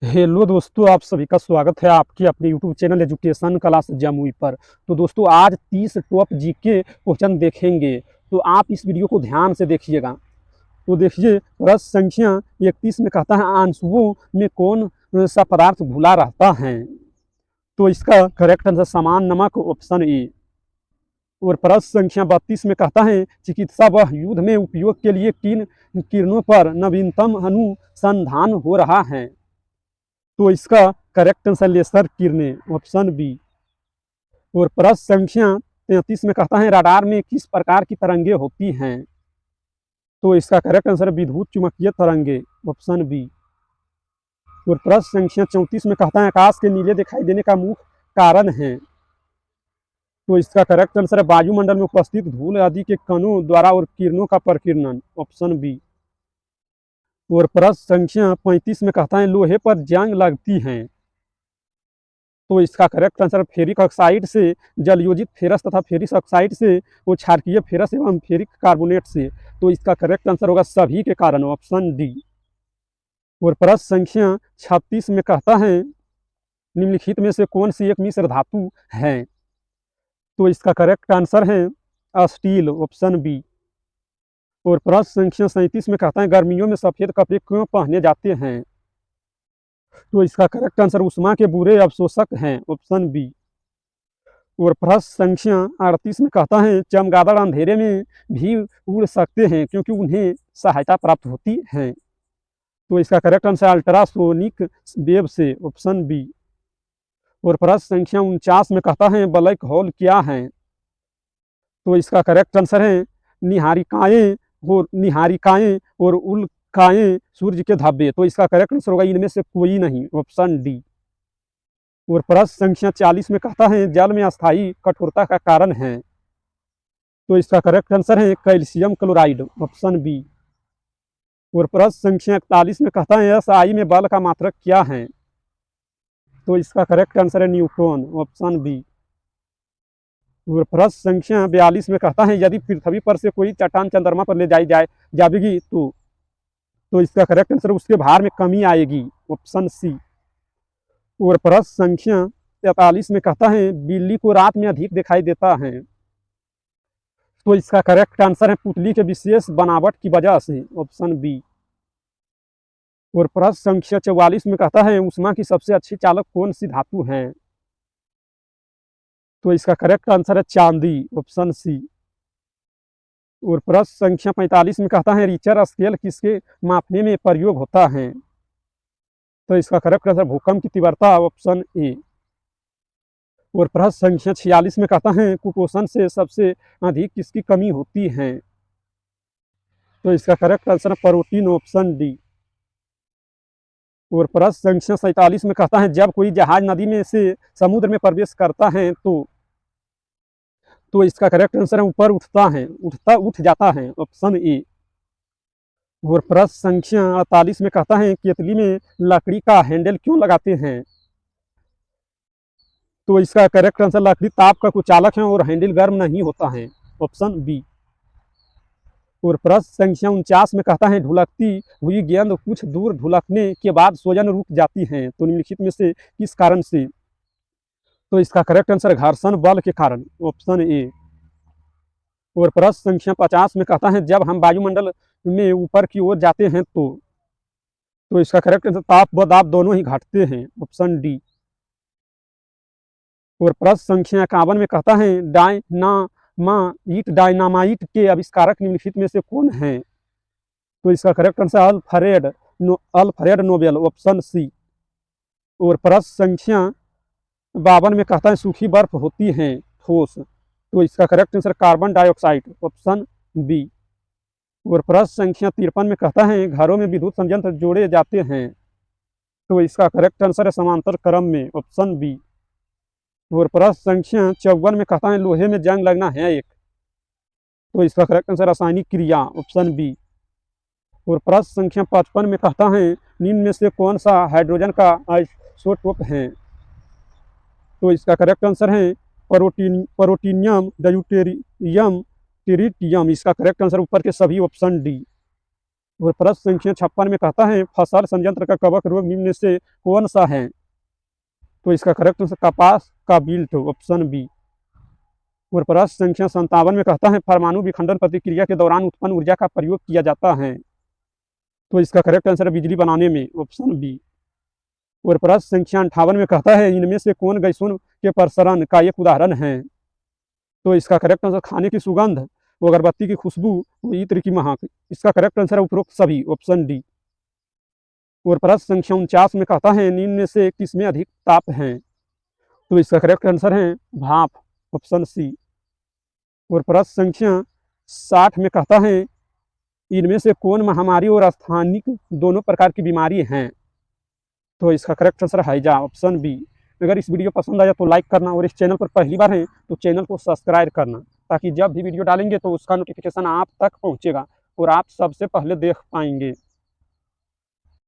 Hello दोस्तों, आप सभी का स्वागत है आपके अपने YouTube channel education class Jamui पर। तो दोस्तों, आज 30 टॉप जीके क्वेश्चन देखेंगे। तो आप इस वीडियो को ध्यान से देखिएगा। तो देखिए, प्रश्न संख्या 31 में कहता है आंसुओं में कौन सा पदार्थ घुला रहता है। तो इसका करेक्ट आंसर समान नमक, ऑप्शन ए। और प्रश्न संख्या 32 में कहता है चिकित्सा व युद्ध में उपयोग के लिए किन किरणों पर नवीनतम अनुसंधान हो रहा है। तो इसका करेक्ट आंसर लेसर किरणें, ऑप्शन बी। और प्रश्न संख्या 33 में कहता है रडार में किस प्रकार की तरंगे होती हैं। तो इसका करेक्ट आंसर विद्युत चुम्बकीय तरंगे, ऑप्शन बी। और प्रश्न संख्या 34 में कहता है आकाश के नीले दिखाई देने का मुख्य कारण है। तो इसका करेक्ट आंसर है वायुमंडल में उपस्थित धूल आदि के कणों द्वारा और किरणों का प्रकीर्णन, ऑप्शन बी। और प्रश्न संख्या 35 में कहता है लोहे पर जंग लगती है। तो इसका करेक्ट आंसर फेरिक ऑक्साइड से, जलयोजित फेरस तथा फेरिक ऑक्साइड से, वो क्षारकीय फेरस एवं फेरिक कार्बोनेट से। तो इसका करेक्ट आंसर होगा सभी के कारण, ऑप्शन डी। और प्रश्न संख्या 36 में कहता है निम्नलिखित में से कौन सी एक मिश्र धातु है। तो इसका करेक्ट आंसर है स्टील, ऑप्शन बी। और प्रश्न संख्या 37 में कहता है गर्मियों में सफेद कपड़े क्यों पहने जाते हैं। तो इसका करेक्ट आंसर उष्मा के बुरे अवशोषक हैं, ऑप्शन बी। और प्रश्न संख्या 38 में कहता है चमगादड़ अंधेरे में भी उड़ सकते हैं क्योंकि उन्हें सहायता प्राप्त होती है। तो इसका करेक्ट आंसर अल्ट्रासोनिक वेव से, ऑप्शन बी। और प्रश्न संख्या 49 में कहता है ब्लैक होल क्या है। तो इसका करेक्ट आंसर है निहारिकाएं और उल्काएं, सूर्य के धब्बे। तो इसका करेक्ट आंसर होगा इनमें से कोई नहीं, ऑप्शन डी। और प्रश्न संख्या 40 में कहता है जल में अस्थायी कठोरता का कारण है। तो इसका करेक्ट आंसर है कैल्शियम क्लोराइड, ऑप्शन बी। और प्रश्न संख्या 41 में कहता है SI में बल का मात्रक क्या है। तो इसका करेक्ट आंसर है न्यूट्रॉन, ऑप्शन बी। और प्रश्न संख्या 42 में कहता है यदि पृथ्वी पर से कोई चट्टान चंद्रमा पर ले जाएगी तो इसका करेक्ट आंसर उसके भार में कमी आएगी, ऑप्शन सी। और प्रश्न संख्या 43 में कहता है बिल्ली को रात में अधिक दिखाई देता है। तो इसका करेक्ट आंसर है पुतली के विशेष बनावट की वजह से, ऑप्शन बी। और प्रश्न संख्या 44 में कहता है उष्मा की सबसे अच्छी चालक कौन सी धातु है। तो इसका करेक्ट आंसर है चांदी, ऑप्शन सी। और प्रश्न संख्या 45 में कहता है रिचर स्केल किसके मापने में प्रयोग होता है। तो इसका करेक्ट आंसर भूकंप की तीव्रता, ऑप्शन ए। और प्रश्न संख्या 46 में कहता है कुपोषण से सबसे अधिक किसकी कमी होती है। तो इसका करेक्ट आंसर है प्रोटीन, ऑप्शन डी। और प्रश्न संख्या 47 में कहता है जब कोई जहाज नदी में से समुद्र में प्रवेश करता है तो इसका करेक्ट आंसर है ऊपर उठ जाता है, ऑप्शन ए। और प्रश्न संख्या 48 में कहता है केतली में लकड़ी का हैंडल क्यों लगाते हैं। तो इसका करेक्ट आंसर लकड़ी ताप का कुचालक है और हैंडल गर्म नहीं होता है, ऑप्शन बी। और प्रश्न संख्या 49 में कहता है ढुलकती हुई गेंद कुछ दूर ढुलकने के बाद स्वयं रुक जाती है। तो निम्नलिखित में से किस कारण से। तो इसका करेक्ट आंसर घर्षण बल के कारण, ऑप्शन ए। और प्रश्न संख्या 50 में कहता है जब हम वायुमंडल में ऊपर की ओर जाते हैं तो इसका करेक्ट आंसर ताप व दाब दोनों ही घटते हैं, ऑप्शन डी। और प्रश्न संख्या 51 में कहता है डायनामाइट के आविष्कारक निम्नलिखित में से कौन है। तो इसका correct answer Alfred Nobel, option C. और प्रश्न संख्या 52 में कहता है सूखी बर्फ होती है ठोस। तो इसका correct answer carbon dioxide, option B. और प्रश्न संख्या 53 में कहता है घरों में विद्युत संयंत्र जोड़े जाते हैं। तो इसका करेक्ट आंसर है समांतर क्रम में, ऑप्शन बी। और प्रश्न संख्या 54 में कहता है लोहे में जंग लगना है एक। तो इसका करेक्ट आंसर रासायनिक क्रिया, ऑप्शन बी। और प्रश्न संख्या 55 में कहता है निम्न में से कौन सा हाइड्रोजन का आइसोटोप है। तो इसका करेक्ट आंसर है प्रोटीनियम, ड्यूटेरियम, ट्रिटियम। इसका करेक्ट आंसर ऊपर के सभी, ऑप्शन डी। और प्रश्न संख्या 56 में कहता है फसल संयंत्र का कवक रोग निम्न में से कौन सा है? तो इसका करेक्ट आंसर कपास का विल्ट, ऑप्शन बी। और प्रश्न संख्या 57 में कहता है परमाणु विखंडन प्रतिक्रिया के दौरान उत्पन्न ऊर्जा का प्रयोग किया जाता है। तो इसका करेक्ट आंसर है बिजली बनाने में, ऑप्शन बी। और प्रश्न संख्या 58 में कहता है इनमें से कौन गैसों के प्रसरण का एक उदाहरण है? तो इसका करेक्ट आंसर खाने की सुगंध, वो अगरबत्ती की खुशबू, वो इत्र की महक। इसका करेक्ट आंसर है उपरोक्त सभी, ऑप्शन डी। और प्रश्न संख्या 49 में कहता है निम्न में से किसमें अधिक ताप है? तो इसका करेक्ट आंसर है भाप, ऑप्शन सी। और प्रश्न संख्या 60 में कहता है इनमें से कौन महामारी और स्थानिक दोनों प्रकार की बीमारी हैं? तो इसका करेक्ट आंसर हैजा, ऑप्शन बी। अगर इस वीडियो पसंद आया तो लाइक करना और इस चैनल पर पहली बार है तो चैनल को सब्सक्राइब करना, ताकि जब भी वीडियो डालेंगे तो उसका नोटिफिकेशन आप तक पहुंचेगा और आप सबसे पहले देख पाएंगे।